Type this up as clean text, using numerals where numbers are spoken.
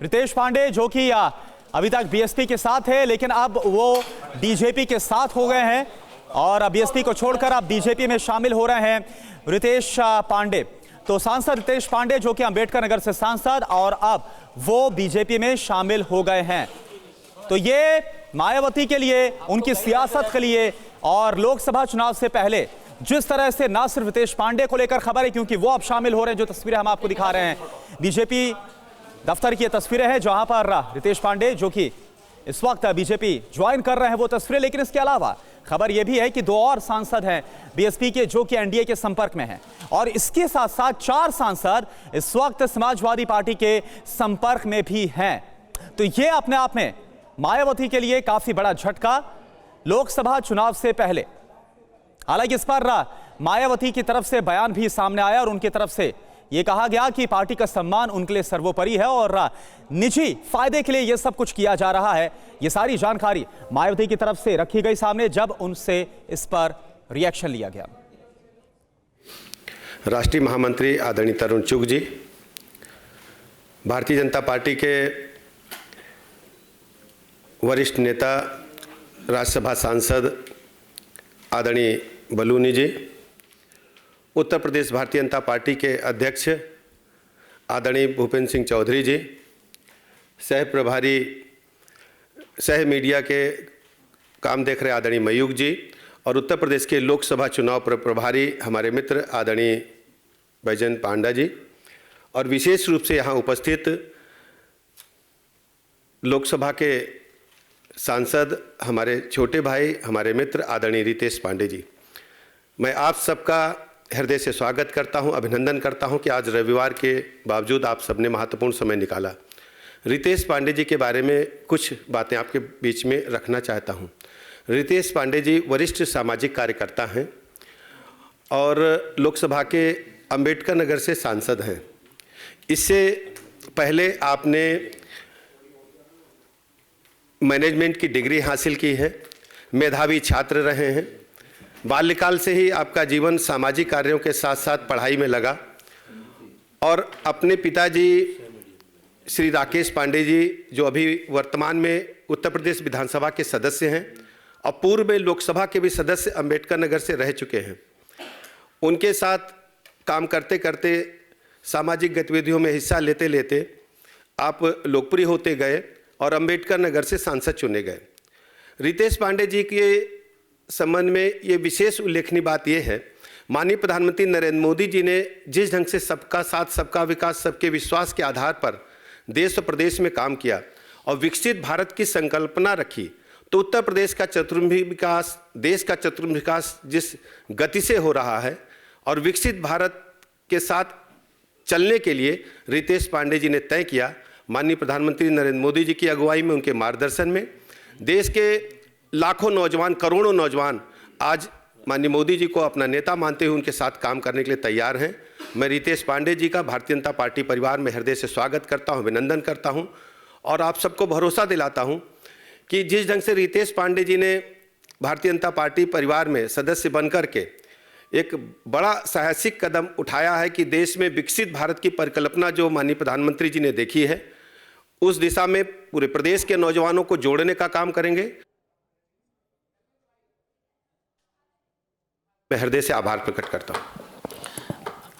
रितेश पांडे जो कि अभी तक बीएसपी के साथ है, लेकिन अब वो बीजेपी के साथ हो गए हैं और बीएसपी को छोड़कर अब बीजेपी में शामिल हो रहे हैं रितेश पांडे। तो सांसद रितेश पांडे जो कि अंबेडकर नगर से सांसद और अब वो बीजेपी में शामिल हो गए हैं। तो ये मायावती के लिए, उनकी सियासत के लिए और लोकसभा चुनाव से पहले जिस तरह से ना सिर्फ रितेश पांडे को लेकर खबर है, क्योंकि वो अब शामिल हो रहे हैं, जो तस्वीरें हम आपको दिखा रहे हैं बीजेपी दफ्तर की तस्वीरें हैं जहां पर रितेश पांडे जो कि इस वक्त बीजेपी ज्वाइन कर रहे हैं वो तस्वीरें। लेकिन इसके अलावा खबर यह भी है कि 2 और सांसद हैं बीएसपी के जो कि एनडीए के संपर्क में हैं और इसके साथ साथ 4 सांसद इस वक्त समाजवादी पार्टी के संपर्क में भी हैं। तो ये अपने आप में मायावती के लिए काफी बड़ा झटका लोकसभा चुनाव से पहले। हालांकि इस पर मायावती की तरफ से बयान भी सामने आया और उनकी तरफ से यह कहा गया कि पार्टी का सम्मान उनके लिए सर्वोपरि है और निजी फायदे के लिए यह सब कुछ किया जा रहा है। यह सारी जानकारी मायावती की तरफ से रखी गई सामने जब उनसे इस पर रिएक्शन लिया गया। राष्ट्रीय महामंत्री आदरणीय तरुण चुग जी, भारतीय जनता पार्टी के वरिष्ठ नेता राज्यसभा सांसद आदरणीय बलूनी जी, उत्तर प्रदेश भारतीय जनता पार्टी के अध्यक्ष आदरणीय भूपेंद्र सिंह चौधरी जी, सह प्रभारी सह मीडिया के काम देख रहे आदरणीय मयूख जी और उत्तर प्रदेश के लोकसभा चुनाव प्रभारी हमारे मित्र आदरणीय बैजयंत पांडा जी और विशेष रूप से यहाँ उपस्थित लोकसभा के सांसद हमारे छोटे भाई हमारे मित्र आदरणीय रितेश पांडे जी, मैं आप सबका हृदय से स्वागत करता हूं, अभिनंदन करता हूं कि आज रविवार के बावजूद आप सबने महत्वपूर्ण समय निकाला। रितेश पांडे जी के बारे में कुछ बातें आपके बीच में रखना चाहता हूं। रितेश पांडे जी वरिष्ठ सामाजिक कार्यकर्ता हैं और लोकसभा के अंबेडकर नगर से सांसद हैं। इससे पहले आपने मैनेजमेंट की डिग्री हासिल की है, मेधावी छात्र रहे हैं। बाल्यकाल से ही आपका जीवन सामाजिक कार्यों के साथ साथ पढ़ाई में लगा और अपने पिताजी श्री राकेश पांडे जी जो अभी वर्तमान में उत्तर प्रदेश विधानसभा के सदस्य हैं और पूर्व में लोकसभा के भी सदस्य अंबेडकर नगर से रह चुके हैं, उनके साथ काम करते करते सामाजिक गतिविधियों में हिस्सा लेते लेते आप लोकप्रिय होते गए और अंबेडकर नगर से सांसद चुने गए। रितेश पांडे जी के संबंध में ये विशेष उल्लेखनीय बात यह है, माननीय प्रधानमंत्री नरेंद्र मोदी जी ने जिस ढंग से सबका साथ सबका विकास सबके विश्वास के आधार पर देश और प्रदेश में काम किया और विकसित भारत की संकल्पना रखी, तो उत्तर प्रदेश का चतुर्मुखी विकास, देश का चतुर्मुखी विकास जिस गति से हो रहा है और विकसित भारत के साथ चलने के लिए रितेश पांडे जी ने तय किया। माननीय प्रधानमंत्री नरेंद्र मोदी जी की अगुवाई में, उनके मार्गदर्शन में देश के लाखों नौजवान, करोड़ों नौजवान आज माननीय मोदी जी को अपना नेता मानते हुए उनके साथ काम करने के लिए तैयार हैं। मैं रितेश पांडे जी का भारतीय जनता पार्टी परिवार में हृदय से स्वागत करता हूं, अभिनंदन करता हूं और आप सबको भरोसा दिलाता हूं कि जिस ढंग से रितेश पांडे जी ने भारतीय जनता पार्टी परिवार में सदस्य बनकर के एक बड़ा साहसिक कदम उठाया है कि देश में विकसित भारत की परिकल्पना जो माननीय प्रधानमंत्री जी ने देखी है, उस दिशा में पूरे प्रदेश के नौजवानों को जोड़ने का काम करेंगे। मैं हृदय से आभार प्रकट करता हूं।